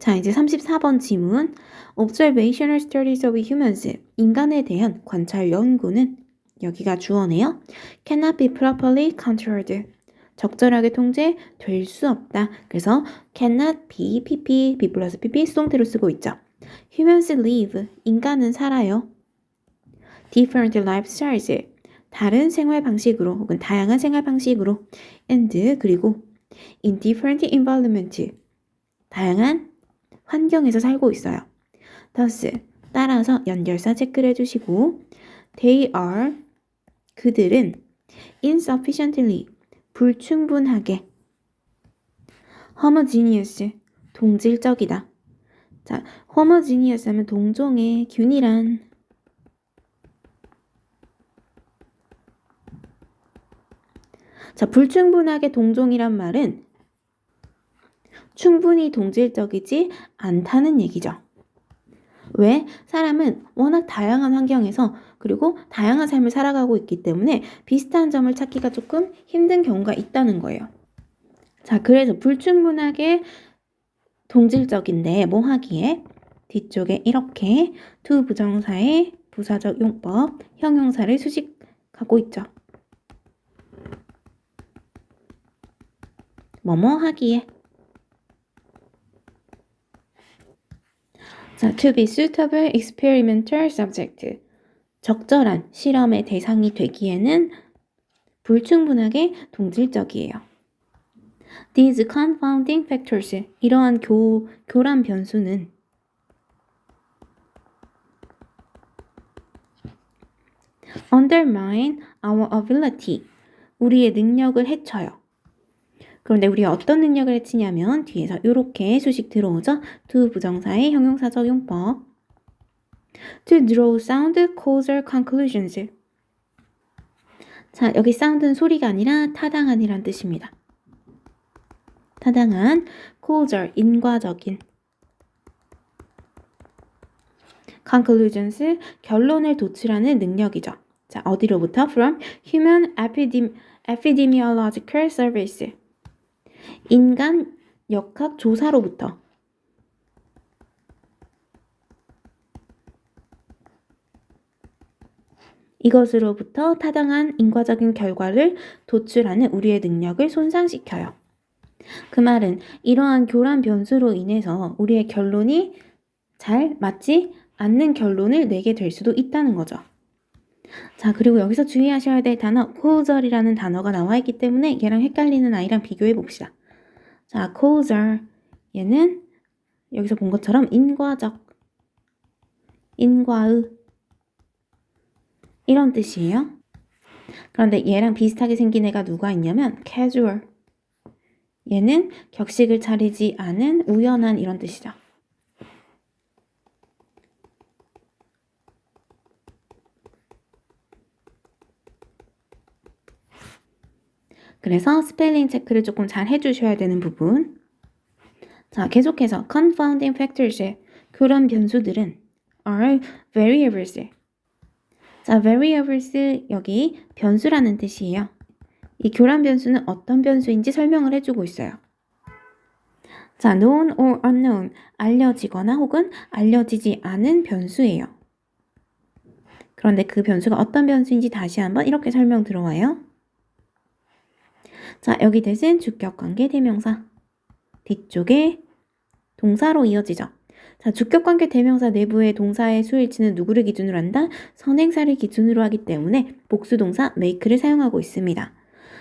자, 이제 34번 지문. Observational studies of humans. 인간에 대한 관찰 연구는 여기가 주어네요. Cannot be properly controlled. 적절하게 통제될 수 없다. 그래서 cannot be, pp, be 플러스 pp 수동태로 쓰고 있죠. Humans live. 인간은 살아요. Different lifestyles. 다른 생활 방식으로 혹은 다양한 생활 방식으로. And 그리고 in different environment. 다양한 환경에서 살고 있어요. thus, 따라서 연결사 체크를 해주시고 they are, 그들은 insufficiently, 불충분하게 homogeneous, 동질적이다. 자, homogeneous 하면 동종의 균일한 자, 불충분하게 동종이란 말은 충분히 동질적이지 않다는 얘기죠. 왜? 사람은 워낙 다양한 환경에서 그리고 다양한 삶을 살아가고 있기 때문에 비슷한 점을 찾기가 조금 힘든 경우가 있다는 거예요. 자, 그래서 불충분하게 동질적인데 뭐 하기에? 뒤쪽에 이렇게 to 부정사의 부사적 용법, 형용사를 수식하고 있죠. 뭐뭐 하기에. 자, to be suitable experimental subject. 적절한 실험의 대상이 되기에는 불충분하게 동질적이에요. These confounding factors. 이러한 교란 변수는 undermine our ability. 우리의 능력을 해쳐요. 그런데 우리가 어떤 능력을 해치냐면 뒤에서 이렇게 수식 들어오죠. to 부정사의 형용사적 용법. to draw sound causal conclusions. 자, 여기 sound는 소리가 아니라 타당한이란 뜻입니다. 타당한, causal, 인과적인. conclusions, 결론을 도출하는 능력이죠. 자, 어디로부터? from human epidemiological service. 인간 역학 조사로부터. 이것으로부터 타당한 인과적인 결과를 도출하는 우리의 능력을 손상시켜요. 그 말은 이러한 교란 변수로 인해서 우리의 결론이 잘 맞지 않는 결론을 내게 될 수도 있다는 거죠. 자, 그리고 여기서 주의하셔야 될 단어 causal 이라는 단어가 나와 있기 때문에 얘랑 헷갈리는 아이랑 비교해 봅시다. 자, causal 얘는 여기서 본 것처럼 인과적, 인과의 이런 뜻이에요. 그런데 얘랑 비슷하게 생긴 애가 누가 있냐면 casual. 얘는 격식을 차리지 않은 우연한 이런 뜻이죠. 그래서 스펠링 체크를 조금 잘 해주셔야 되는 부분. 자, 계속해서 confounding factors, 그런 변수들은 are variables. 자, variables 여기 변수라는 뜻이에요. 이 교란 변수는 어떤 변수인지 설명을 해주고 있어요. 자, known or unknown, 알려지거나 혹은 알려지지 않은 변수예요. 그런데 그 변수가 어떤 변수인지 다시 한번 이렇게 설명 들어와요. 자, 여기 대신 주격관계 대명사. 뒤쪽에 동사로 이어지죠. 자, 주격관계 대명사 내부의 동사의 수일치는 누구를 기준으로 한다? 선행사를 기준으로 하기 때문에 복수동사 make를 사용하고 있습니다.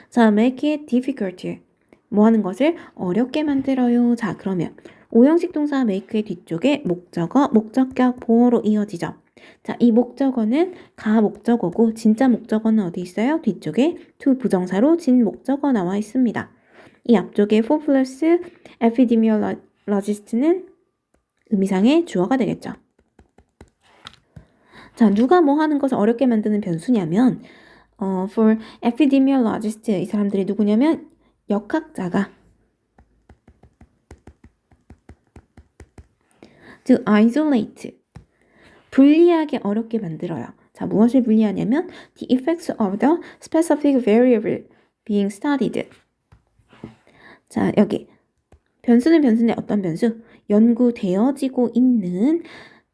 자, make it difficult. 뭐 하는 것을 어렵게 만들어요. 자, 그러면 오형식 동사 make의 뒤쪽에 목적어, 목적격, 보어로 이어지죠. 자, 이 목적어는 가 목적어고 진짜 목적어는 어디 있어요? 뒤쪽에 to 부정사로 진 목적어 나와 있습니다. 이 앞쪽에 for 플러스 epidemiologist는 의미상의 주어가 되겠죠. 자, 누가 뭐 하는 것을 어렵게 만드는 변수냐면 for epidemiologist, 이 사람들이 누구냐면 역학자가 to isolate, 분리하게 어렵게 만들어요. 자, 무엇을 분리하냐면 the effects of the specific variable being studied. 자, 여기 변수는 변수인데 어떤 변수? 연구되어지고 있는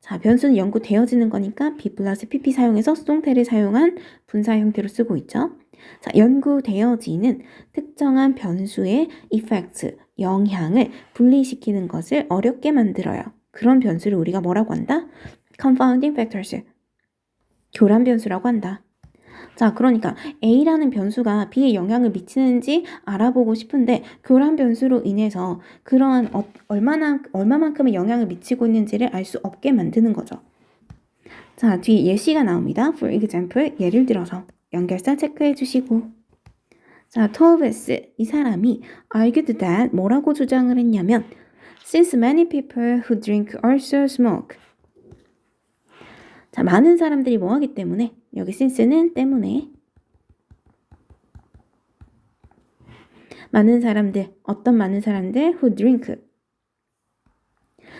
자, 변수는 연구되어지는 거니까 be 플러스 pp 사용해서 수동태를 사용한 분사 형태로 쓰고 있죠. 자, 연구되어지는 특정한 변수의 effect, 영향을 분리시키는 것을 어렵게 만들어요. 그런 변수를 우리가 뭐라고 한다? confounding factors, 교란 변수라고 한다. 자, 그러니까 A라는 변수가 B에 영향을 미치는지 알아보고 싶은데 교란 변수로 인해서 그러한 얼마만큼의 영향을 미치고 있는지를 알 수 없게 만드는 거죠. 자, 뒤에 예시가 나옵니다. For example, 예를 들어서 연결사 체크해 주시고 자, 토베스 이 사람이 argued that 뭐라고 주장을 했냐면 Since many people who drink also smoke 자, 많은 사람들이 뭐 하기 때문에 여기 since는 때문에 많은 사람들, 어떤 많은 사람들 who drink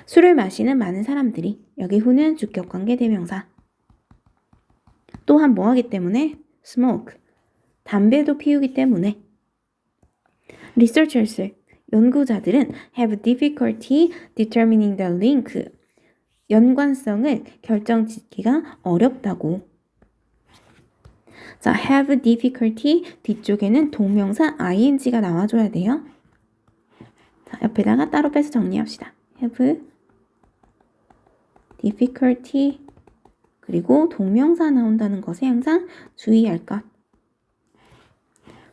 술을 마시는 많은 사람들이 여기 who는 주격관계 대명사 또한 뭐 하기 때문에 smoke 담배도 피우기 때문에 researchers 연구자들은 have difficulty determining the link 연관성을 결정짓기가 어렵다고. 자, have difficulty 뒤쪽에는 동명사 ing가 나와줘야 돼요. 자, 옆에다가 따로 빼서 정리합시다. have difficulty 그리고 동명사 나온다는 것에 항상 주의할 것.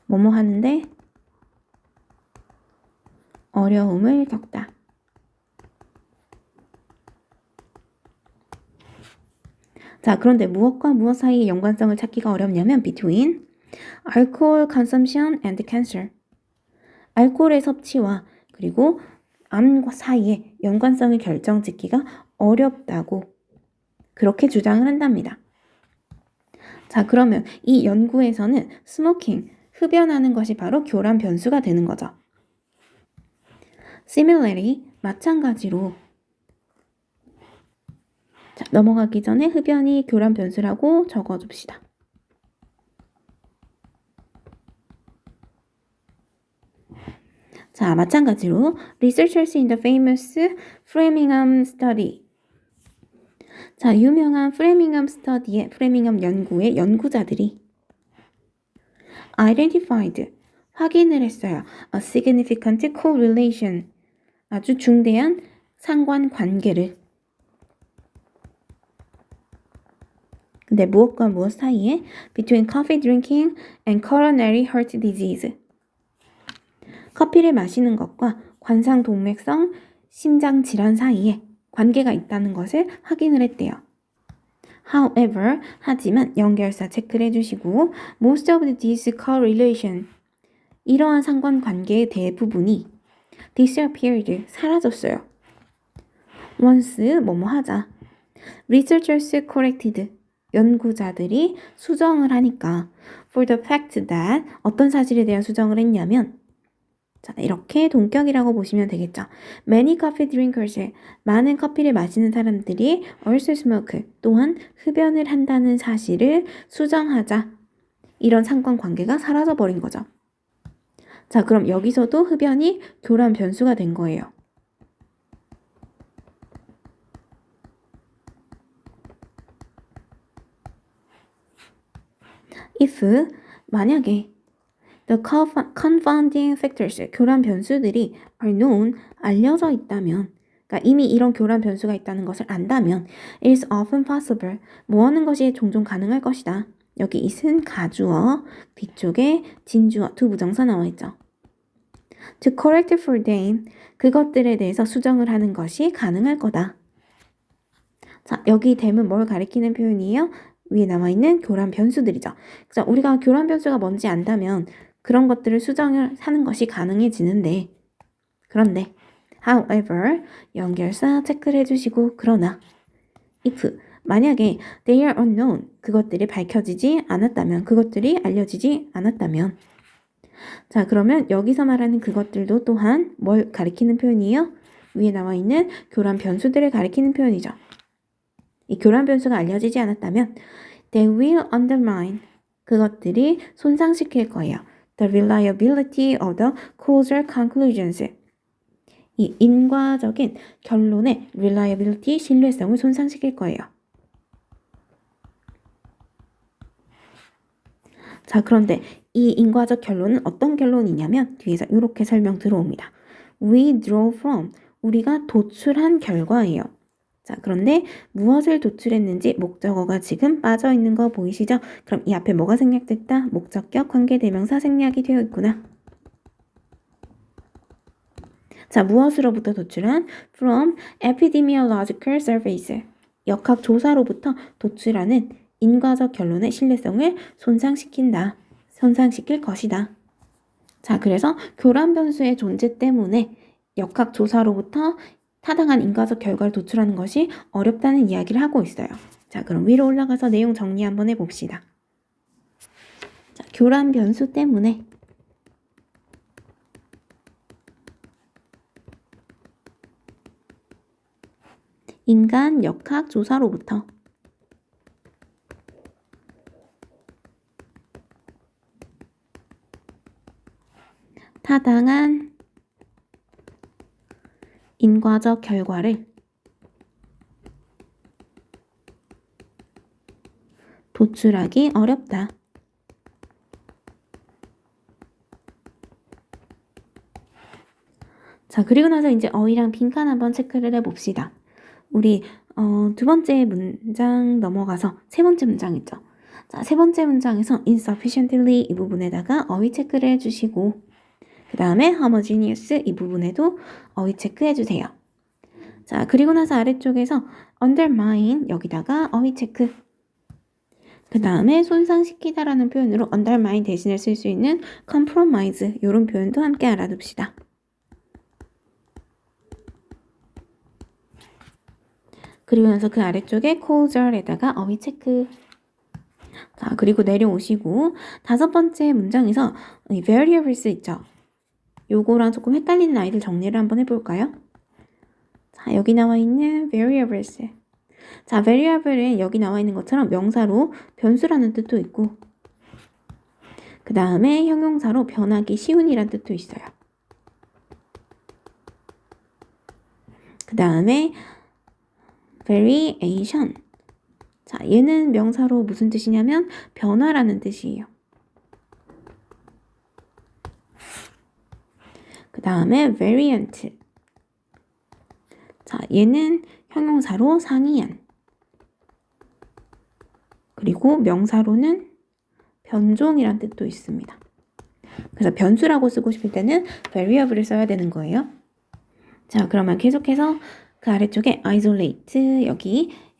뭐뭐 하는데 어려움을 겪다. 자, 그런데 무엇과 무엇 사이의 연관성을 찾기가 어렵냐면 between alcohol consumption and cancer. 알코올의 섭취와 그리고 암과 사이의 연관성을 결정짓기가 어렵다고 그렇게 주장을 한답니다. 자, 그러면 이 연구에서는 스모킹, 흡연하는 것이 바로 교란 변수가 되는 거죠. Similarly, 마찬가지로 자, 넘어가기 전에 흡연이 교란 변수라고 적어줍시다. 자, 마찬가지로 researchers in the famous Framingham study. 자, 유명한 프레밍엄 스터디의 프레밍엄 연구의 연구자들이 identified 확인을 했어요. A significant correlation 아주 중대한 상관관계를. 근데 무엇과 무엇 사이에 between coffee drinking and coronary heart disease. 커피를 마시는 것과 관상동맥성 심장 질환 사이에 관계가 있다는 것을 확인을 했대요. However, 하지만 연결사 체크를 해주시고 most of these correlation 이러한 상관관계의 대부분이 disappeared 사라졌어요. once 뭐뭐 하자 researchers corrected 연구자들이 수정을 하니까 for the fact that 어떤 사실에 대한 수정을 했냐면 자, 이렇게 동격이라고 보시면 되겠죠. Many coffee drinkers, 많은 커피를 마시는 사람들이 also smoke, 또한 흡연을 한다는 사실을 수정하자. 이런 상관관계가 사라져버린 거죠. 자, 그럼 여기서도 흡연이 교란 변수가 된 거예요. if, 만약에 The confounding factors, 교란 변수들이 are known, 알려져 있다면, 그러니까 이미 이런 교란 변수가 있다는 것을 안다면 it is often possible, 뭐 하는 것이 종종 가능할 것이다. 여기 it은 가주어, 뒤쪽에 진주어, 두 부정사 나와 있죠. To correct for them, 그것들에 대해서 수정을 하는 것이 가능할 거다. 자, 여기 them은 뭘 가리키는 표현이에요? 위에 나와 있는 교란 변수들이죠. 그래서 우리가 교란 변수가 뭔지 안다면 그런 것들을 수정을 하는 것이 가능해지는데 그런데 however 연결사 체크를 해주시고 그러나 if 만약에 they are unknown 그것들이 밝혀지지 않았다면 그것들이 알려지지 않았다면 자 그러면 여기서 말하는 그것들도 또한 뭘 가리키는 표현이에요? 위에 나와 있는 교란 변수들을 가리키는 표현이죠. 이 교란 변수가 알려지지 않았다면 they will undermine 그것들이 손상시킬 거예요. The reliability of the causal conclusions 이 인과적인 결론의 reliability, 신뢰성을 손상시킬 거예요. 자, 그런데 이 인과적 결론은 어떤 결론이냐면 뒤에서 이렇게 설명 들어옵니다. We draw from, 우리가 도출한 결과예요. 자, 그런데 무엇을 도출했는지 목적어가 지금 빠져 있는 거 보이시죠? 그럼 이 앞에 뭐가 생략됐다? 목적격, 관계대명사 생략이 되어 있구나. 자, 무엇으로부터 도출한? From epidemiological surveys. 역학 조사로부터 도출하는 인과적 결론의 신뢰성을 손상시킬 것이다. 자, 그래서 교란 변수의 존재 때문에 역학 조사로부터 타당한 인과적 결과를 도출하는 것이 어렵다는 이야기를 하고 있어요. 자, 그럼 위로 올라가서 내용 정리 한번 해봅시다. 자, 교란 변수 때문에 인간 역학 조사로부터 타당한 인과적 결과를 도출하기 어렵다. 자, 그리고 나서 이제 어휘랑 빈칸 한번 체크를 해봅시다. 우리 두 번째 문장 넘어가서 세 번째 문장 있죠. 자, 세 번째 문장에서 insufficiently 이 부분에다가 어휘 체크를 해주시고 그 다음에 homogeneous 이 부분에도 어휘 체크 해주세요. 자, 그리고 나서 아래쪽에서 undermine 여기다가 어휘 체크. 그 다음에 손상시키다라는 표현으로 undermine 대신에 쓸 수 있는 compromise 이런 표현도 함께 알아둡시다. 그리고 나서 그 아래쪽에 causal에다가 어휘 체크. 자, 그리고 내려오시고 다섯 번째 문장에서 이 variables 있죠. 요거랑 조금 헷갈리는 아이들 정리를 한번 해볼까요? 자, 여기 나와 있는 variables. 자, variable은 여기 나와 있는 것처럼 명사로 변수라는 뜻도 있고 그 다음에 형용사로 변하기 쉬운이란 뜻도 있어요. 그 다음에 variation. 자, 얘는 명사로 무슨 뜻이냐면 변화라는 뜻이에요. 그 다음에 variant. 자, 얘는 형용사로 상이한. 그리고 명사로는 변종이란 뜻도 있습니다. 그래서 변수라고 쓰고 싶을 때는 variable을 써야 되는 거예요. 자, 그러면 계속해서 그 아래쪽에 isolate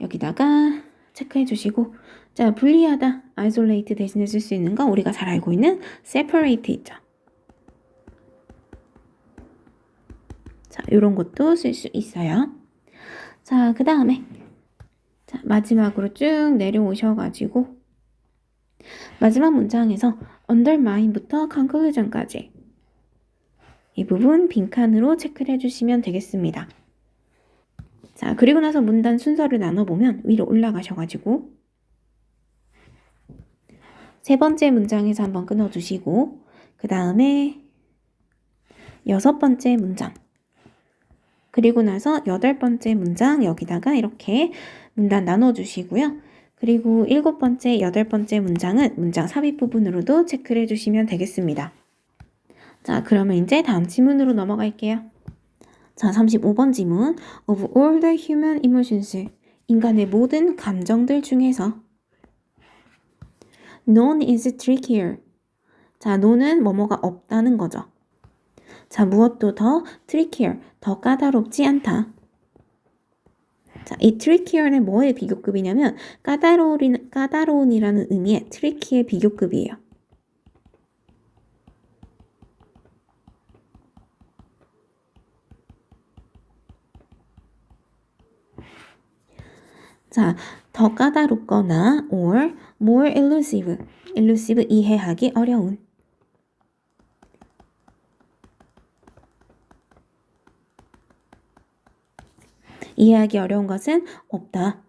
여기다가 체크해 주시고 자, 분리하다 isolate 대신에 쓸 수 있는 거 우리가 잘 알고 있는 separate 있죠. 자, 이런 것도 쓸 수 있어요. 자, 그 다음에 자, 마지막으로 쭉 내려오셔가지고 마지막 문장에서 undermine부터 conclusion까지 이 부분 빈칸으로 체크를 해주시면 되겠습니다. 자, 그리고 나서 문단 순서를 나눠보면 위로 올라가셔가지고 세 번째 문장에서 한번 끊어주시고 그 다음에 여섯 번째 문장 그리고 나서 여덟 번째 문장 여기다가 이렇게 문단 나눠주시고요. 그리고 일곱 번째, 여덟 번째 문장은 문장 삽입 부분으로도 체크를 해주시면 되겠습니다. 자, 그러면 이제 다음 지문으로 넘어갈게요. 자, 35번 지문. Of all the human emotions, 인간의 모든 감정들 중에서 none is trickier. 자, none은 뭐뭐가 없다는 거죠. 자, 무엇도 더 trickier, 더 까다롭지 않다. 자, 이 trickier는 뭐의 비교급이냐면 까다로운이라는 의미의 tricky의 비교급이에요. 자, 더 까다롭거나 or more elusive, elusive 이해하기 어려운. 이해하기 어려운 것은 없다.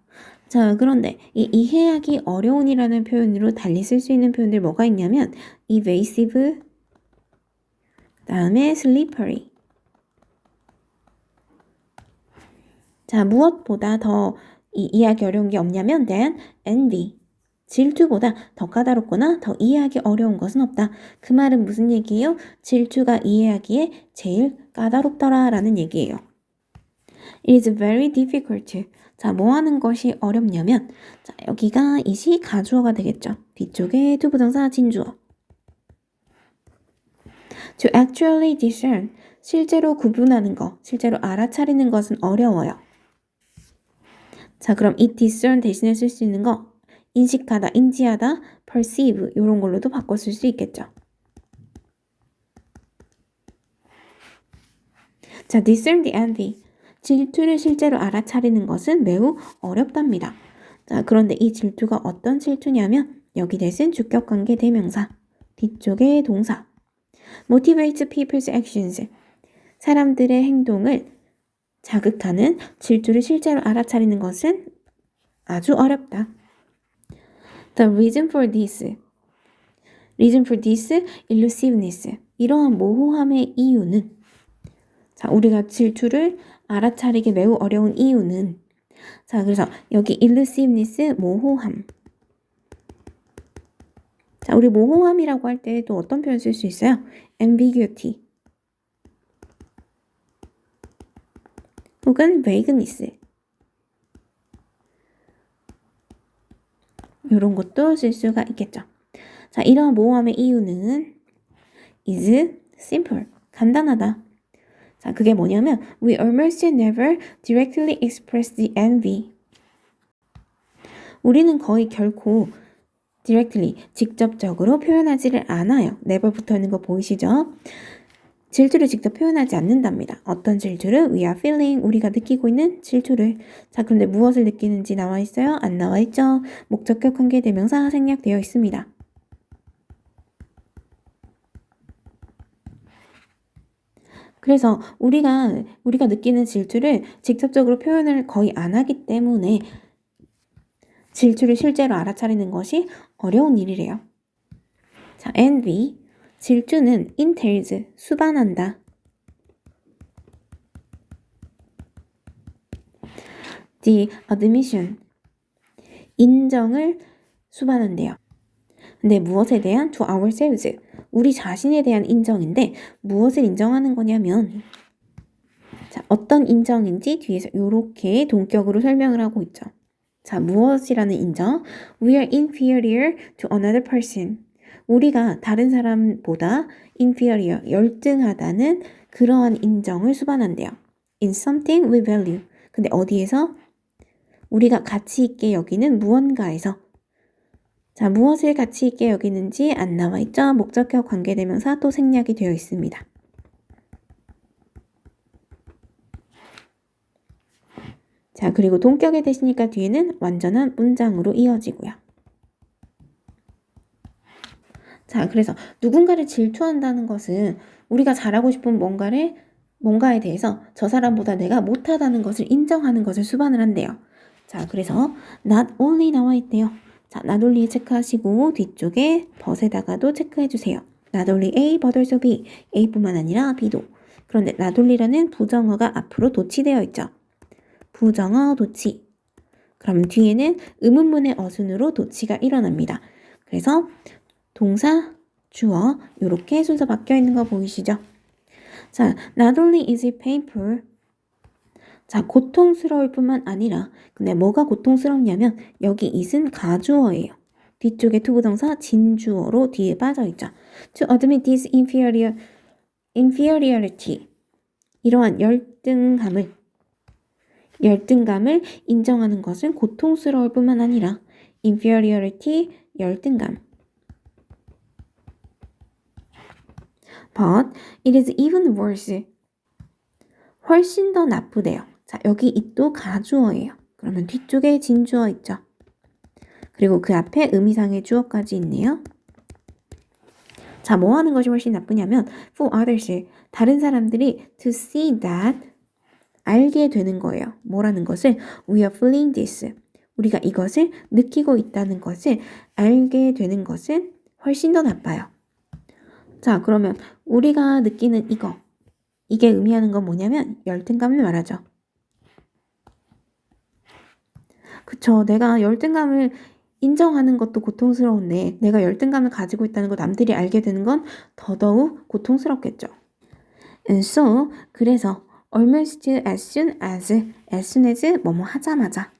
자, 그런데 이 이해하기 어려운이라는 표현으로 달리 쓸 수 있는 표현들 뭐가 있냐면 evasive, 그 다음에 slippery. 자, 무엇보다 더 이해하기 어려운 게 없냐면 than envy. 질투보다 더 까다롭거나 더 이해하기 어려운 것은 없다. 그 말은 무슨 얘기예요? 질투가 이해하기에 제일 까다롭더라 라는 얘기예요. It is very difficult. 자, 뭐 하는 것이 어렵냐면 자, 여기가 이시 가주어가 되겠죠. 뒤쪽에 투부정사 진주어. To actually discern. 실제로 구분하는 거, 실제로 알아차리는 것은 어려워요. 자, 그럼 이 discern 대신에 쓸 수 있는 거 인식하다, 인지하다, perceive 이런 걸로도 바꿔 쓸 수 있겠죠. 자, discern the envy. 질투를 실제로 알아차리는 것은 매우 어렵답니다. 자, 그런데 이 질투가 어떤 질투냐면 여기 대신 주격관계 대명사, 뒤쪽에 동사. motivates people's actions. 사람들의 행동을 자극하는 질투를 실제로 알아차리는 것은 아주 어렵다. The reason for this. reason for this elusiveness. 이러한 모호함의 이유는 자, 우리가 질투를 알아차리기 매우 어려운 이유는 자, 그래서 여기 elusiveness 모호함. 자, 우리 모호함이라고 할 때 또 어떤 표현 쓸 수 있어요? ambiguity. 혹은 vagueness. 이런 것도 쓸 수가 있겠죠. 자, 이러한 모호함의 이유는 is simple. 간단하다. 자, 그게 뭐냐면 we almost never directly express the envy. 우리는 거의 결코 directly, 직접적으로 표현하지를 않아요. never 붙어 있는 거 보이시죠? 질투를 직접 표현하지 않는답니다. 어떤 질투를? We are feeling, 우리가 느끼고 있는 질투를. 자, 그런데 무엇을 느끼는지 나와 있어요? 안 나와 있죠? 목적격 관계 대명사 생략되어 있습니다. 그래서 우리가 느끼는 질투를 직접적으로 표현을 거의 안 하기 때문에 질투를 실제로 알아차리는 것이 어려운 일이래요. 자, envy. 질투는 entails, 수반한다. the admission. 인정을 수반한대요. 근데 무엇에 대한? to ourselves. 우리 자신에 대한 인정인데 무엇을 인정하는 거냐면 자, 어떤 인정인지 뒤에서 이렇게 동격으로 설명을 하고 있죠. 자, 무엇이라는 인정? We are inferior to another person. 우리가 다른 사람보다 inferior, 열등하다는 그러한 인정을 수반한대요. In something we value. 근데 어디에서? 우리가 가치 있게 여기는 무언가에서. 자, 무엇을 가치 있게 여기는지 안 나와 있죠? 목적격 관계대명사 또 생략이 되어 있습니다. 자, 그리고 동격에 대시니까 뒤에는 완전한 문장으로 이어지고요. 자, 그래서 누군가를 질투한다는 것은 우리가 잘하고 싶은 뭔가에 대해서 저 사람보다 내가 못하다는 것을 인정하는 것을 수반을 한대요. 자, 그래서 not only 나와 있대요. 자, not only 체크하시고 뒤쪽에 but에다가도 체크해주세요. not only A, but also B. A뿐만 아니라 B도. 그런데 not only라는 부정어가 앞으로 도치되어 있죠. 부정어 도치. 그럼 뒤에는 의문문의 어순으로 도치가 일어납니다. 그래서 동사, 주어 이렇게 순서 바뀌어 있는 거 보이시죠? 자, not only is it painful. 자, 고통스러울 뿐만 아니라 근데 뭐가 고통스럽냐면 여기 it은 가주어예요. 뒤쪽에 투부정사 진주어로 뒤에 빠져 있죠. To admit this inferiority. 이러한 열등감을 인정하는 것은 고통스러울 뿐만 아니라 inferiority, 열등감. But it is even worse. 훨씬 더 나쁘대요. 자, 여기 it도 가주어예요. 그러면 뒤쪽에 진주어 있죠. 그리고 그 앞에 의미상의 주어까지 있네요. 자, 뭐 하는 것이 훨씬 나쁘냐면 for others, 다른 사람들이 to see that, 알게 되는 거예요. 뭐라는 것을 we are feeling this. 우리가 이것을 느끼고 있다는 것을 알게 되는 것은 훨씬 더 나빠요. 자, 그러면 우리가 느끼는 이게 의미하는 건 뭐냐면 열등감을 말하죠. 그쵸. 내가 열등감을 인정하는 것도 고통스러운데 내가 열등감을 가지고 있다는 걸 남들이 알게 되는 건 더더욱 고통스럽겠죠. And so, 그래서 almost as soon as 뭐뭐 하자마자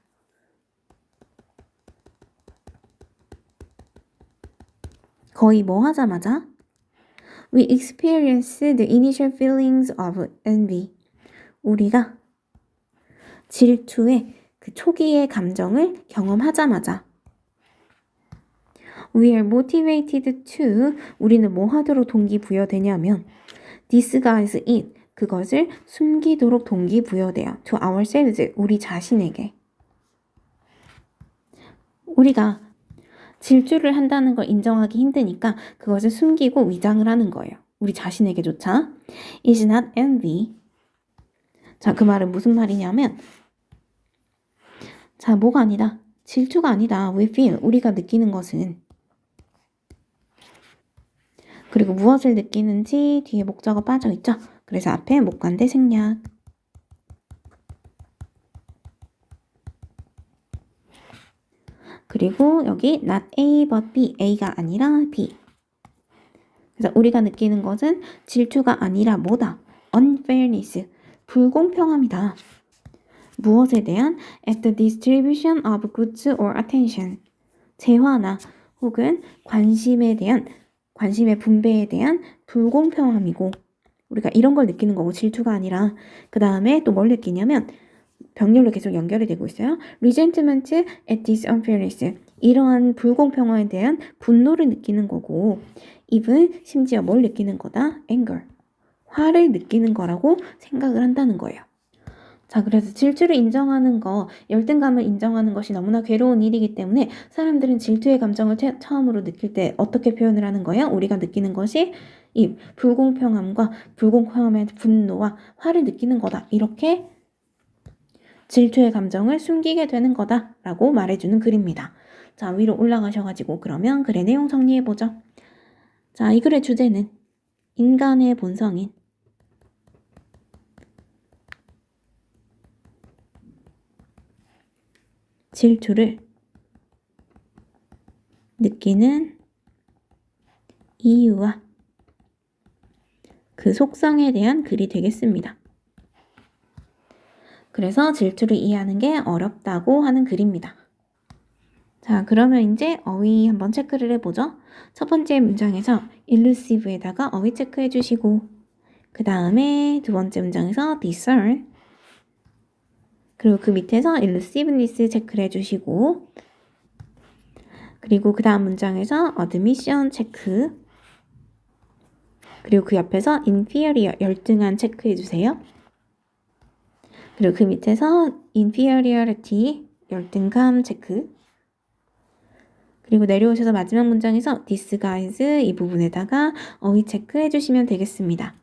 거의 뭐 하자마자 we experience the initial feelings of envy. 우리가 질투의 그 초기의 감정을 경험하자마자 we are motivated to 우리는 뭐 하도록 동기부여되냐면 disguise it 그것을 숨기도록 동기부여돼요. to ourselves 우리 자신에게 우리가 질투를 한다는 걸 인정하기 힘드니까 그것을 숨기고 위장을 하는 거예요. 우리 자신에게조차. It's not envy. 자, 그 말은 무슨 말이냐면 자, 뭐가 아니다. 질투가 아니다. We feel. 우리가 느끼는 것은 그리고 무엇을 느끼는지 뒤에 목적어 빠져있죠. 그래서 앞에 목관대 생략. 그리고 여기 not A but B. A가 아니라 B. 그래서 우리가 느끼는 것은 질투가 아니라 뭐다? unfairness. 불공평함이다. 무엇에 대한? at the distribution of goods or attention. 재화나 혹은 관심의 분배에 대한 불공평함이고 우리가 이런 걸 느끼는 거고 질투가 아니라 그 다음에 또 뭘 느끼냐면 병렬로 계속 연결이 되고 있어요. resentment at this unfairness. 이러한 불공평함에 대한 분노를 느끼는 거고 even 심지어 뭘 느끼는 거다? anger. 화를 느끼는 거라고 생각을 한다는 거예요. 자, 그래서 질투를 인정하는 거, 열등감을 인정하는 것이 너무나 괴로운 일이기 때문에 사람들은 질투의 감정을 처음으로 느낄 때 어떻게 표현을 하는 거예요? 우리가 느끼는 것이 이 불공평함의 분노와 화를 느끼는 거다. 이렇게 질투의 감정을 숨기게 되는 거다라고 말해주는 글입니다. 자, 위로 올라가셔가지고 그러면 글의 내용 정리해보죠. 자, 이 글의 주제는 인간의 본성인 질투를 느끼는 이유와 그 속성에 대한 글이 되겠습니다. 그래서 질투를 이해하는 게 어렵다고 하는 글입니다. 자, 그러면 이제 어휘 한번 체크를 해보죠. 첫 번째 문장에서 elusive에다가 어휘 체크해 주시고 그 다음에 두 번째 문장에서 discern 그리고 그 밑에서 elusiveness 체크를 해주시고 그리고 그 다음 문장에서 admission 체크 그리고 그 옆에서 inferior 열등한 체크해주세요. 그리고 그 밑에서 inferiority 열등감 체크 그리고 내려오셔서 마지막 문장에서 disguise 이 부분에다가 어휘 체크해주시면 되겠습니다.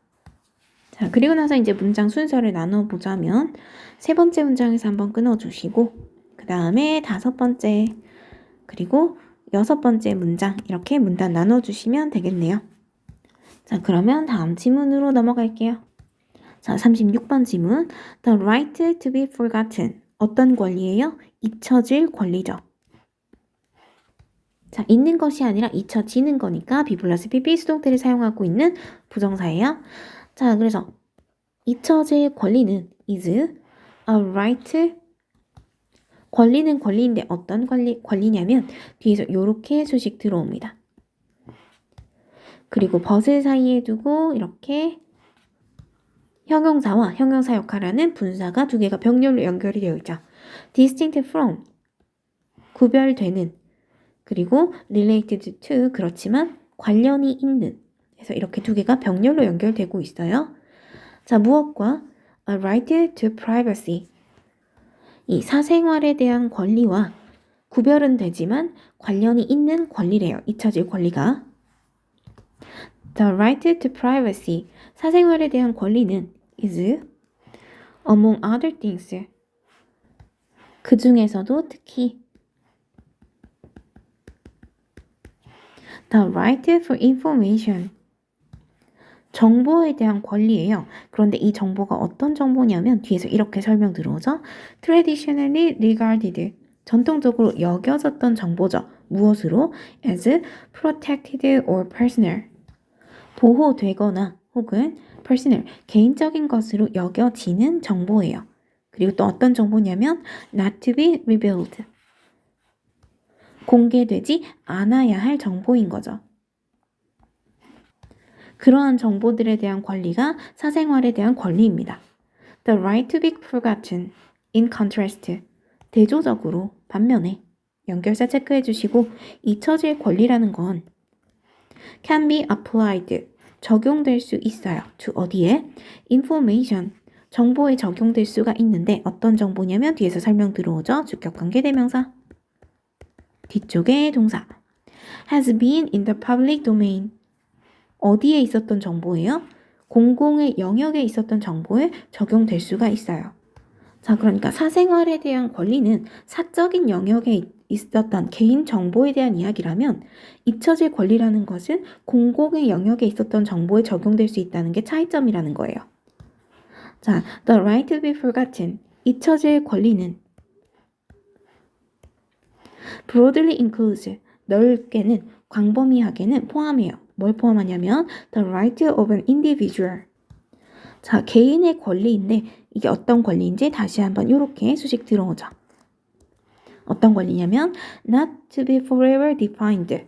자, 그리고 나서 이제 문장 순서를 나눠보자면 세 번째 문장에서 한번 끊어주시고 그 다음에 다섯 번째 그리고 여섯 번째 문장 이렇게 문단 나눠주시면 되겠네요. 자, 그러면 다음 지문으로 넘어갈게요. 자, 36번 지문 The right to be forgotten 어떤 권리예요? 잊혀질 권리죠. 자, 있는 것이 아니라 잊혀지는 거니까 be 플러스 pp 수동태를 사용하고 있는 부정사예요. 자, 그래서 잊혀질 권리는 is a right. 권리는 권리인데 어떤 권리냐면 뒤에서 이렇게 수식 들어옵니다. 그리고 벗을 사이에 두고 이렇게 형용사와 형용사 역할하는 분사가 두 개가 병렬로 연결이 되어 있죠. distinct from 구별되는 그리고 related to 그렇지만 관련이 있는 그래서 이렇게 두 개가 병렬로 연결되고 있어요. 자, 무엇과 a right to privacy 이 사생활에 대한 권리와 구별은 되지만 관련이 있는 권리래요. 잊혀질 권리가. The right to privacy 사생활에 대한 권리는 is among other things 그 중에서도 특히 The right for information 정보에 대한 권리예요. 그런데 이 정보가 어떤 정보냐면 뒤에서 이렇게 설명 들어오죠. Traditionally regarded 전통적으로 여겨졌던 정보죠. 무엇으로? as protected or personal. 보호되거나 혹은 personal, 개인적인 것으로 여겨지는 정보예요. 그리고 또 어떤 정보냐면 not to be revealed. 공개되지 않아야 할 정보인 거죠. 그러한 정보들에 대한 권리가 사생활에 대한 권리입니다. The right to be forgotten. In contrast. 대조적으로 반면에 연결사 체크해 주시고 잊혀질 권리라는 건 can be applied. 적용될 수 있어요. to 어디에? information. 정보에 적용될 수가 있는데 어떤 정보냐면 뒤에서 설명 들어오죠. 주격관계대명사. 뒤쪽에 동사. has been in the public domain. 어디에 있었던 정보예요? 공공의 영역에 있었던 정보에 적용될 수가 있어요. 자, 그러니까 사생활에 대한 권리는 사적인 영역에 있었던 개인 정보에 대한 이야기라면 잊혀질 권리라는 것은 공공의 영역에 있었던 정보에 적용될 수 있다는 게 차이점이라는 거예요. 자, the right to be forgotten. 잊혀질 권리는 broadly includes. 넓게는, 광범위하게는 포함해요. 뭘 포함하냐면 the right of an individual. 자, 개인의 권리인데 이게 어떤 권리인지 다시 한번 이렇게 수식 들어오죠. 어떤 권리냐면 not to be forever defined.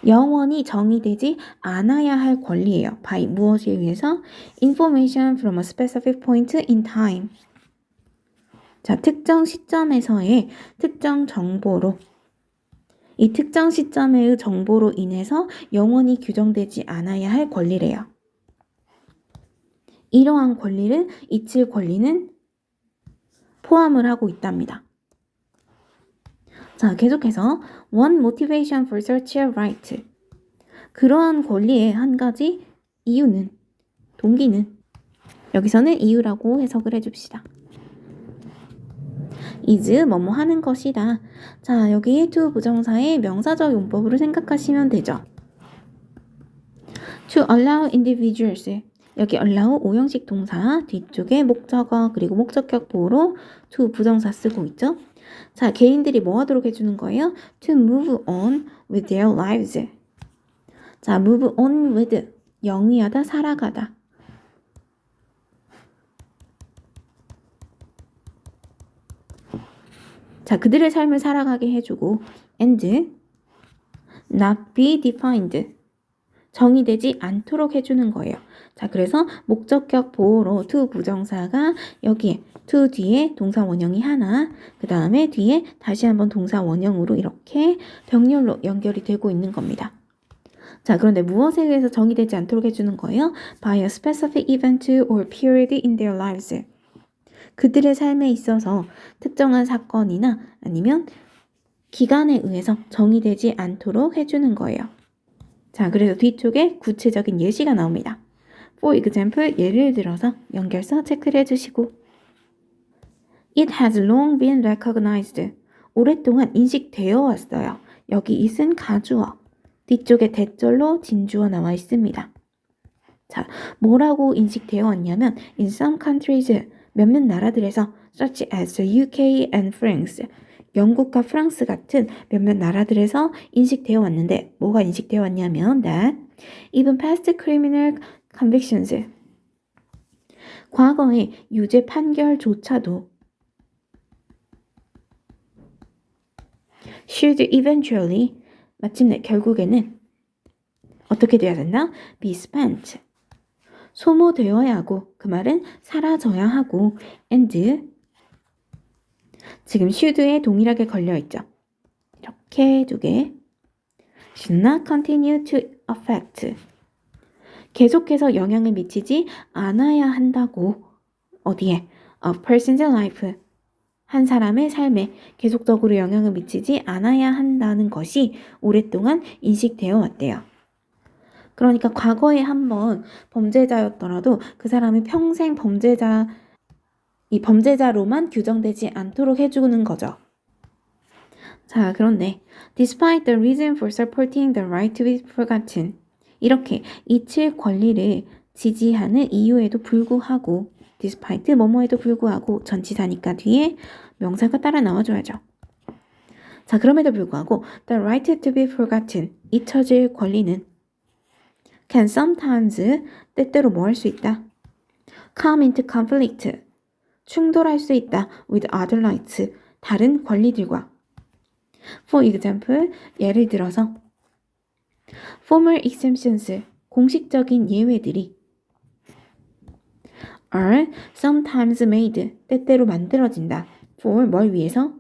영원히 정의되지 않아야 할 권리예요. by 무엇에 의해서? information from a specific point in time. 자, 특정 시점에서의 특정 정보로 이 특정 시점의 정보로 인해서 영원히 규정되지 않아야 할 권리래요. 이러한 권리를 잊힐 권리는 포함을 하고 있답니다. 자, 계속해서 one motivation for such a right. 그러한 권리의 한 가지 이유는, 동기는 여기서는 이유라고 해석을 해줍시다. is 뭐뭐 하는 것이다. 자, 여기 to 부정사의 명사적 용법으로 생각하시면 되죠. to allow individuals. 여기 allow 5형식 동사 뒤쪽에 목적어 그리고 목적격 보호로 to 부정사 쓰고 있죠. 자, 개인들이 뭐 하도록 해주는 거예요? to move on with their lives. 자, move on with 영위하다, 살아가다. 자, 그들의 삶을 살아가게 해주고 and not be defined. 정의되지 않도록 해주는 거예요. 자, 그래서 목적격 보호로 to 부정사가 여기에 to 뒤에 동사 원형이 하나, 그 다음에 뒤에 다시 한번 동사 원형으로 이렇게 병렬로 연결이 되고 있는 겁니다. 자, 그런데 무엇에 의해서 정의되지 않도록 해주는 거예요? by a specific event or period in their lives. 그들의 삶에 있어서 특정한 사건이나 아니면 기간에 의해서 정의되지 않도록 해주는 거예요. 자, 그래서 뒤쪽에 구체적인 예시가 나옵니다. For example, 예를 들어서 연결사 체크를 해주시고 It has long been recognized. 오랫동안 인식되어 왔어요. 여기 it은 가주어, 뒤쪽에 대절로 진주어 나와 있습니다. 자, 뭐라고 인식되어 왔냐면 In some countries, 몇몇 나라들에서 such as the UK and France, 영국과 프랑스 같은 몇몇 나라들에서 인식되어 왔는데 뭐가 인식되어 왔냐면 that even past criminal convictions, 과거의 유죄 판결조차도 should eventually, 마침내 결국에는 어떻게 되어야 된다? be spent, 소모되어야 하고, 그 말은 사라져야 하고, and 지금 should에 동일하게 걸려있죠. 이렇게 두 개. should not continue to affect. 계속해서 영향을 미치지 않아야 한다고. 어디에? A person's life. 한 사람의 삶에 계속적으로 영향을 미치지 않아야 한다는 것이 오랫동안 인식되어 왔대요. 그러니까 과거에 한번 범죄자였더라도 그 사람이 평생 이 범죄자로만 규정되지 않도록 해주는 거죠. 자, 그런데 despite the reason for supporting the right to be forgotten, 이렇게 잊힐 권리를 지지하는 이유에도 불구하고 despite 뭐뭐에도 불구하고 전치사니까 뒤에 명사가 따라 나와줘야죠. 자, 그럼에도 불구하고 the right to be forgotten, 잊혀질 권리는 can sometimes, 때때로 뭐 할 수 있다? come into conflict, 충돌할 수 있다 with other rights, 다른 권리들과. For example, 예를 들어서 formal exemptions, 공식적인 예외들이 are sometimes made, 때때로 만들어진다. for 뭘 위해서?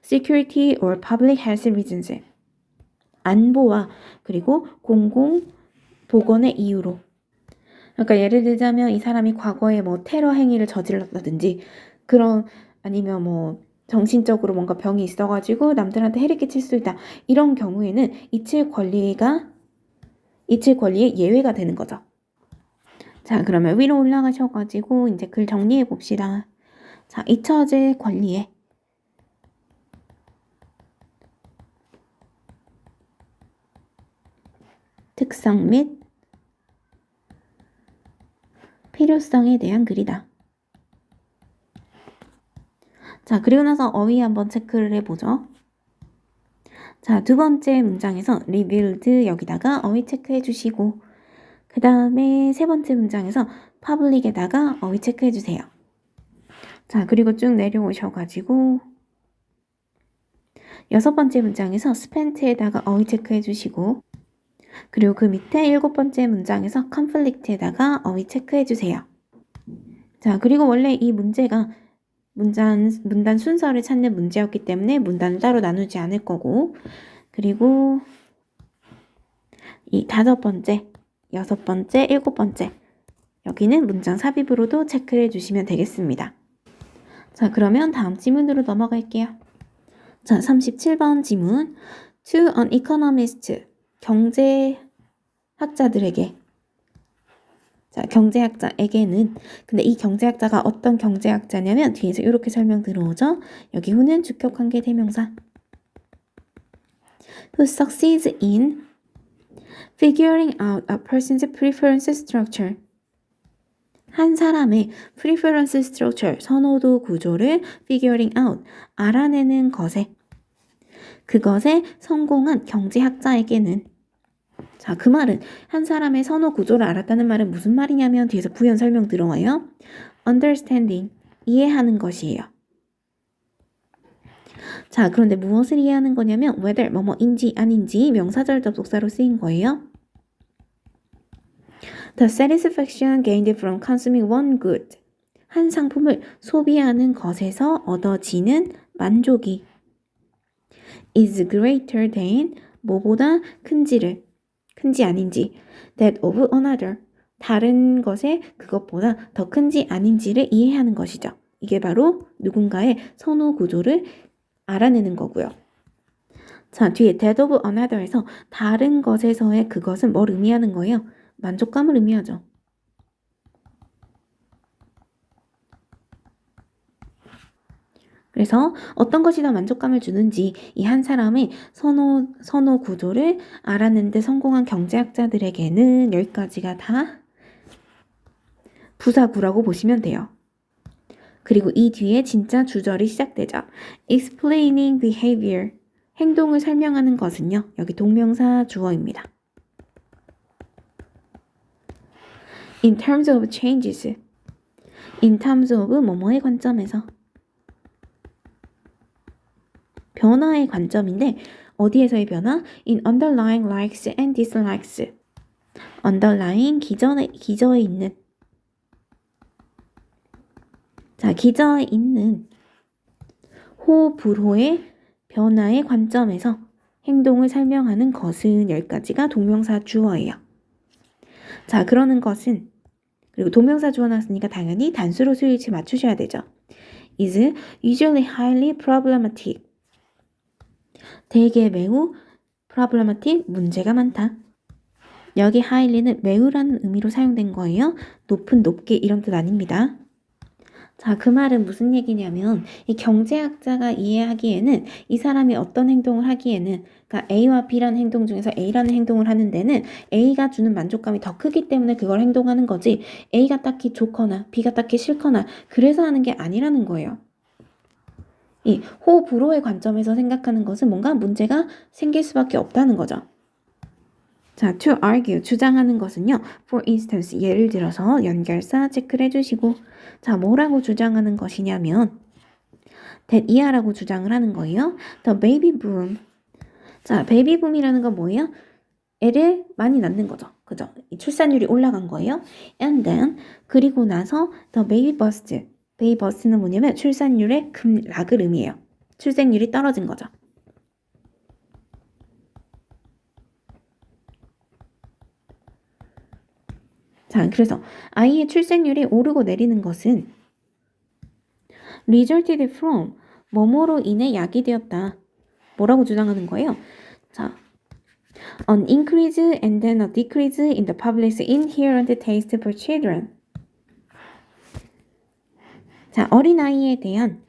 security or public health reasons, 안보와 그리고 공공 보건의 이유로. 그러니까 예를 들자면 이 사람이 과거에 뭐 테러 행위를 저질렀다든지 그런, 아니면 뭐 정신적으로 뭔가 병이 있어가지고 남들한테 해를 끼칠 수 있다. 이런 경우에는 잊힐 권리에 예외가 되는 거죠. 자, 그러면 위로 올라가셔가지고 이제 글 정리해 봅시다. 자, 잊혀질 권리에 특성 및 필요성에 대한 글이다. 자, 그리고 나서 어휘 한번 체크를 해보죠. 자, 두 번째 문장에서 revealed 여기다가 어휘 체크해 주시고, 그 다음에 세 번째 문장에서 public에다가 어휘 체크해 주세요. 자, 그리고 쭉 내려오셔가지고 여섯 번째 문장에서 spent에다가 어휘 체크해 주시고, 그리고 그 밑에 일곱 번째 문장에서 conflict에다가 어휘 체크해 주세요. 자, 그리고 원래 이 문제가 문단 순서를 찾는 문제였기 때문에 문단을 따로 나누지 않을 거고, 그리고 이 다섯 번째, 여섯 번째, 일곱 번째, 여기는 문장 삽입으로도 체크를 해주시면 되겠습니다. 자, 그러면 다음 지문으로 넘어갈게요. 자, 37번 지문. To an economist, 경제학자들에게. 자, 경제학자에게는, 근데 이 경제학자가 어떤 경제학자냐면 뒤에서 이렇게 설명 들어오죠. 여기 who는 주격관계 대명사. Who succeeds in figuring out a person's preference structure. 한 사람의 preference structure, 선호도 구조를 figuring out, 알아내는 것에, 그것에 성공한 경제학자에게는. 자, 그 말은 한 사람의 선호 구조를 알았다는 말은 무슨 말이냐면 뒤에서 부연 설명 들어와요. understanding, 이해하는 것이에요. 자, 그런데 무엇을 이해하는 거냐면 whether 뭐뭐인지 아닌지 명사절 접속사로 쓰인 거예요. The satisfaction gained from consuming one good, 한 상품을 소비하는 것에서 얻어지는 만족이 is greater than, 뭐보다 큰지 아닌지, that of another, 다른 것에 그것보다 더 큰지 아닌지를 이해하는 것이죠. 이게 바로 누군가의 선호 구조를 알아내는 거고요. 자, 뒤에 that of another에서 다른 것에서의 그것은 뭘 의미하는 거예요? 만족감을 의미하죠. 그래서 어떤 것이 더 만족감을 주는지 이 한 사람의 선호 구조를 알아내는 데 성공한 경제학자들에게는 여기까지가 다 부사구라고 보시면 돼요. 그리고 이 뒤에 진짜 주절이 시작되죠. explaining behavior, 행동을 설명하는 것은요. 여기 동명사 주어입니다. in terms of changes, in terms of 뭐뭐의 관점에서, 변화의 관점인데 어디에서의 변화? in underlying likes and dislikes. underlying, 기저에 있는. 자, 기저에 있는 호불호의 변화의 관점에서 행동을 설명하는 것은, 여기까지가 동명사 주어예요. 자, 그러는 것은, 그리고 동명사 주어 나왔으니까 당연히 단수로 수일치 맞추셔야 되죠. is usually highly problematic. 되게 매우 problematic, 문제가 많다. 여기 highly는 매우라는 의미로 사용된 거예요. 높은, 높게 이런 뜻 아닙니다. 자, 그 말은 무슨 얘기냐면 이 경제학자가 이해하기에는 이 사람이 어떤 행동을 하기에는, 그러니까 A와 B라는 행동 중에서 A라는 행동을 하는 데는 A가 주는 만족감이 더 크기 때문에 그걸 행동하는 거지 A가 딱히 좋거나 B가 딱히 싫거나 그래서 하는 게 아니라는 거예요. 이 호불호의 관점에서 생각하는 것은 뭔가 문제가 생길 수밖에 없다는 거죠. 자, to argue, 주장하는 것은요. For instance, 예를 들어서 연결사 체크를 해주시고 자, 뭐라고 주장하는 것이냐면 that 이하라고 주장을 하는 거예요. The baby boom. 자, 베이비 붐이라는 건 뭐예요? 애를 많이 낳는 거죠. 그죠? 이 출산율이 올라간 거예요. And then 그리고 나서 the baby bust. baby bust는 뭐냐면 출산율의 급락을 의미해요. 출생률이 떨어진 거죠. 자, 그래서 아이의 출생률이 오르고 내리는 것은 resulted from 뭐뭐로 인해 야기되었다. 뭐라고 주장하는 거예요? 자, an increase and then a decrease in the public's inherent taste for children. 자, 어린아이에 대한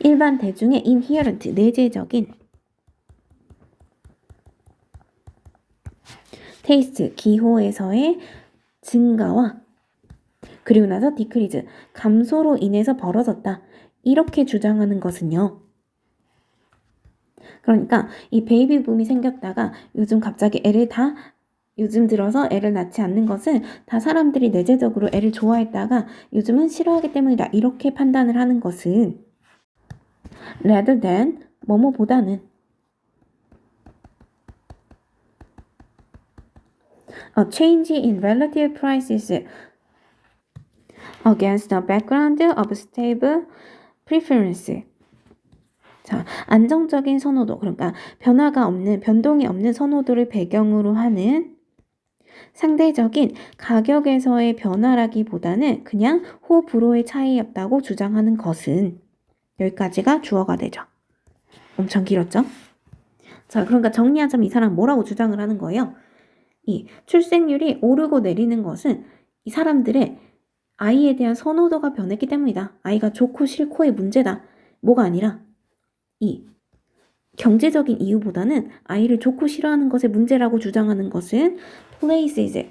일반 대중의 inherent, 내재적인 taste, 기호에서의 증가와 그리고 나서 decrease, 감소로 인해서 벌어졌다. 이렇게 주장하는 것은요. 그러니까 이 베이비 붐이 생겼다가 요즘 갑자기 요즘 들어서 애를 낳지 않는 것은 다 사람들이 내재적으로 애를 좋아했다가 요즘은 싫어하기 때문이다. 이렇게 판단을 하는 것은 rather than 뭐뭐보다는 a change in relative prices against the background of stable preference. 자, 안정적인 선호도, 그러니까 변동이 없는 선호도를 배경으로 하는 상대적인 가격에서의 변화라기보다는 그냥 호불호의 차이였다고 주장하는 것은 여기까지가 주어가 되죠. 엄청 길었죠? 자, 그러니까 정리하자면 이 사람 뭐라고 주장을 하는 거예요? 이 출생률이 오르고 내리는 것은 이 사람들의 아이에 대한 선호도가 변했기 때문이다. 아이가 좋고 싫고의 문제다. 뭐가 아니라 이 경제적인 이유보다는 아이를 좋고 싫어하는 것의 문제라고 주장하는 것은 places,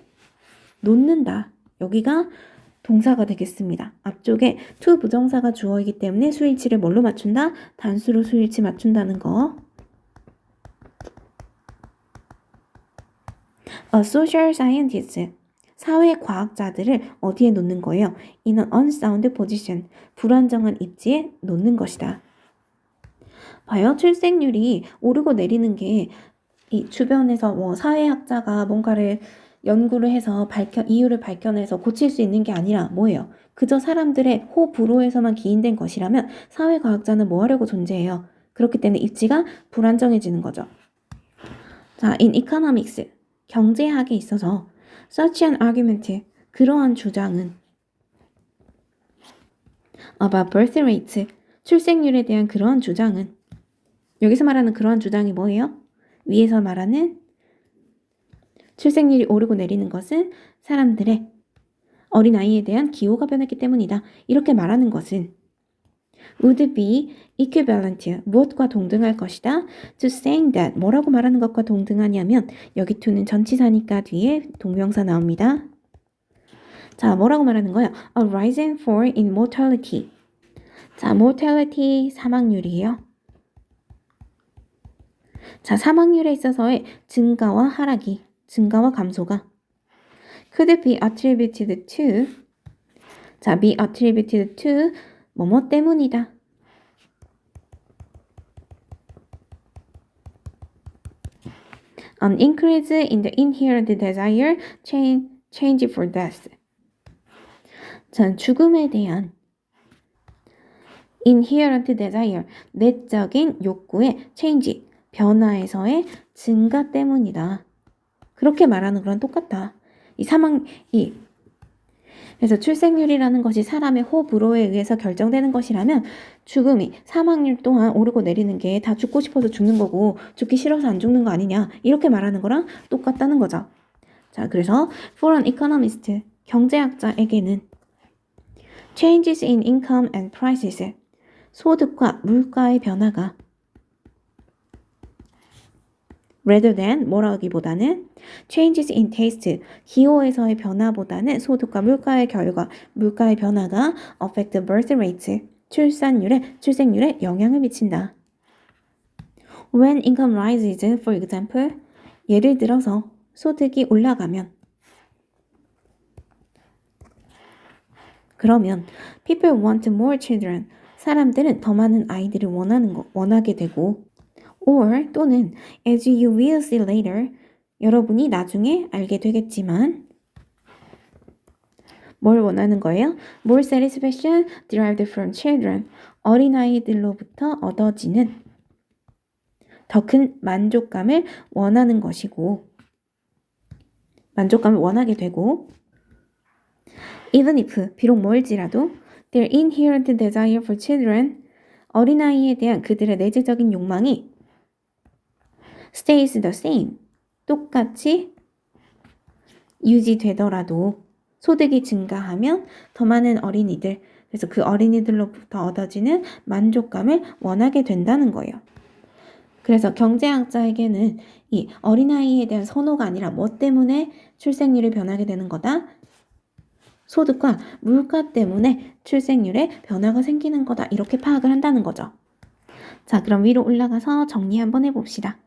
놓는다. 여기가 동사가 되겠습니다. 앞쪽에 to 부정사가 주어이기 때문에 수일치를 뭘로 맞춘다? 단수로 수일치 맞춘다는 거. A social scientist, 사회과학자들을 어디에 놓는 거예요? In an unsound position, 불안정한 입지에 놓는 것이다. 봐요. 출생률이 오르고 내리는 게 이 주변에서 사회학자가 뭔가를 연구를 해서 이유를 밝혀내서 고칠 수 있는 게 아니라 뭐예요? 그저 사람들의 호불호에서만 기인된 것이라면 사회과학자는 뭐 하려고 존재해요? 그렇기 때문에 입지가 불안정해지는 거죠. 자, in economics, 경제학에 있어서 such an argument, 그러한 주장은 about birth rate, 출생률에 대한 그러한 주장은 여기서 말하는 그러한 주장이 뭐예요? 위에서 말하는 출생률이 오르고 내리는 것은 사람들의 어린아이에 대한 기호가 변했기 때문이다. 이렇게 말하는 것은 would be equivalent, 무엇과 동등할 것이다. to saying that, 뭐라고 말하는 것과 동등하냐면 여기 to는 전치사니까 뒤에 동명사 나옵니다. 자, 뭐라고 말하는 거야? A rise and fall in mortality. 자, mortality 사망률이에요. 자, 사망률에 있어서의 증가와 감소가 could be attributed to, 자, be attributed to 뭐뭐 때문이다. An increase in the inherent desire change for death. 자, 죽음에 대한 inherent desire, 내적인 욕구의 change, 변화에서의 증가 때문이다. 그렇게 말하는 거랑 똑같다. 그래서 출생률이라는 것이 사람의 호불호에 의해서 결정되는 것이라면 사망률 또한 오르고 내리는 게 다 죽고 싶어서 죽는 거고 죽기 싫어서 안 죽는 거 아니냐. 이렇게 말하는 거랑 똑같다는 거죠. 자, 그래서 for an economist, 경제학자에게는 changes in income and prices, 소득과 물가의 변화가 rather than 뭐라기보다는 changes in taste, 기호에서의 변화보다는 소득과 물가의 변화가 affect birth rate, 출생률에 영향을 미친다. When income rises, for example, 예를 들어서 소득이 올라가면 그러면 people want more children. 사람들은 더 많은 아이들을 원하게 되고 or 또는 as you will see later 여러분이 나중에 알게 되겠지만 뭘 원하는 거예요? More satisfaction derived from children. 어린아이들로부터 얻어지는 더 큰 만족감을 원하는 것이고 만족감을 원하게 되고 even if 비록 멀지라도 their inherent desire for children 어린아이에 대한 그들의 내재적인 욕망이 stays the same 똑같이 유지되더라도 소득이 증가하면 더 많은 어린이들 그래서 그 어린이들로부터 얻어지는 만족감을 원하게 된다는 거예요. 그래서 경제학자에게는 이 어린아이에 대한 선호가 아니라 뭐 때문에 출생률이 변하게 되는 거다? 소득과 물가 때문에 출생률에 변화가 생기는 거다. 이렇게 파악을 한다는 거죠. 자, 그럼 위로 올라가서 정리 한번 해봅시다.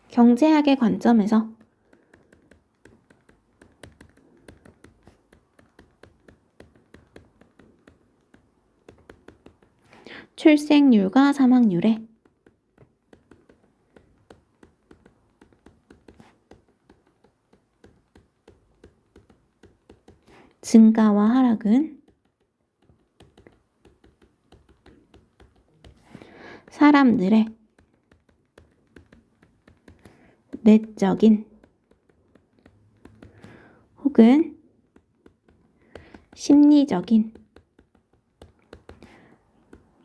경제학의 관점에서 출생률과 사망률의 증가와 하락은 사람들의 내적인 혹은 심리적인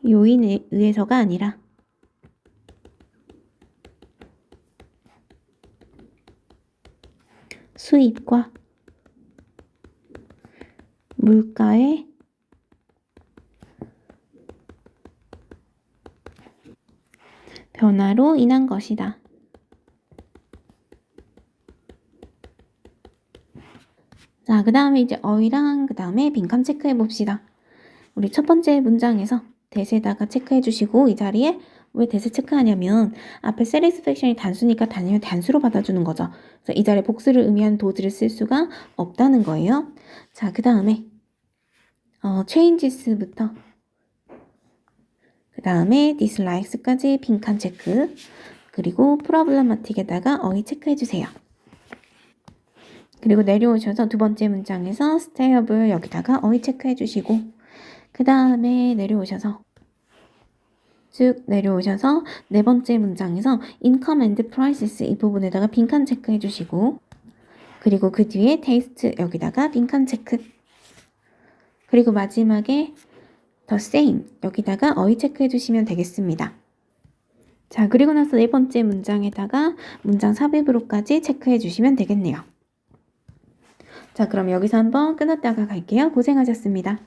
요인에 의해서가 아니라 수입과 물가의 변화로 인한 것이다. 자, 그 다음에 이제 어휘랑 그 다음에 빈칸 체크해 봅시다. 우리 첫 번째 문장에서 대세다가 체크해 주시고 이 자리에 왜 대세 체크하냐면 앞에 satisfaction이 단수니까 단수로 받아주는 거죠. 그래서 이 자리에 복수를 의미하는 도드를 쓸 수가 없다는 거예요. 자, 그 다음에 changes부터 그 다음에 dislikes까지 빈칸 체크 그리고 problematic에다가 어휘 체크해 주세요. 그리고 내려오셔서 두 번째 문장에서 stayable 여기다가 어휘 체크해 주시고 그 다음에 쭉 내려오셔서 네 번째 문장에서 income and prices 이 부분에다가 빈칸 체크해 주시고 그리고 그 뒤에 taste 여기다가 빈칸 체크 그리고 마지막에 the same 여기다가 어휘 체크해 주시면 되겠습니다. 자, 그리고 나서 네 번째 문장에다가 문장 삽입으로까지 체크해 주시면 되겠네요. 자, 그럼 여기서 한번 끊었다가 갈게요. 고생하셨습니다.